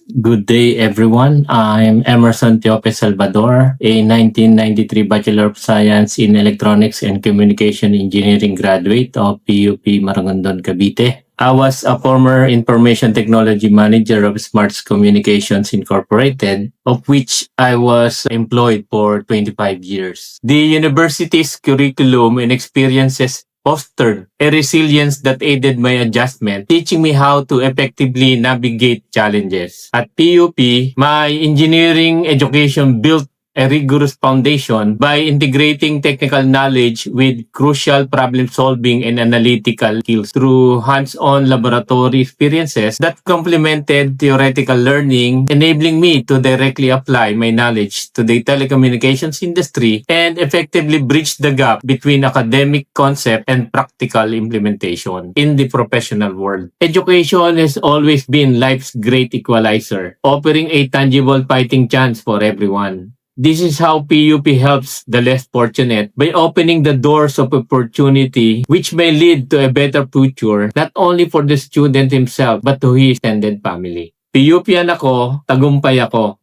Good day, everyone. I'm Emerson Tiope Salvador, a 1993 Bachelor of Science in Electronics and Communication Engineering graduate of PUP Maragondon, Cavite. I was a former Information Technology Manager of Smarts Communications Incorporated, of which I was employed for 25 years. The university's curriculum and experiences fostered a resilience that aided my adjustment, teaching me how to effectively navigate challenges. At PUP, my engineering education built a rigorous foundation by integrating technical knowledge with crucial problem solving and analytical skills through hands-on laboratory experiences that complemented theoretical learning, enabling me to directly apply my knowledge to the telecommunications industry and effectively bridge the gap between academic concept and practical implementation in the professional world. Education has always been life's great equalizer, offering a tangible fighting chance for everyone. This is how PUP helps the less fortunate by opening the doors of opportunity which may lead to a better future not only for the student himself but to his extended family. PUP yan ako, tagumpay ako.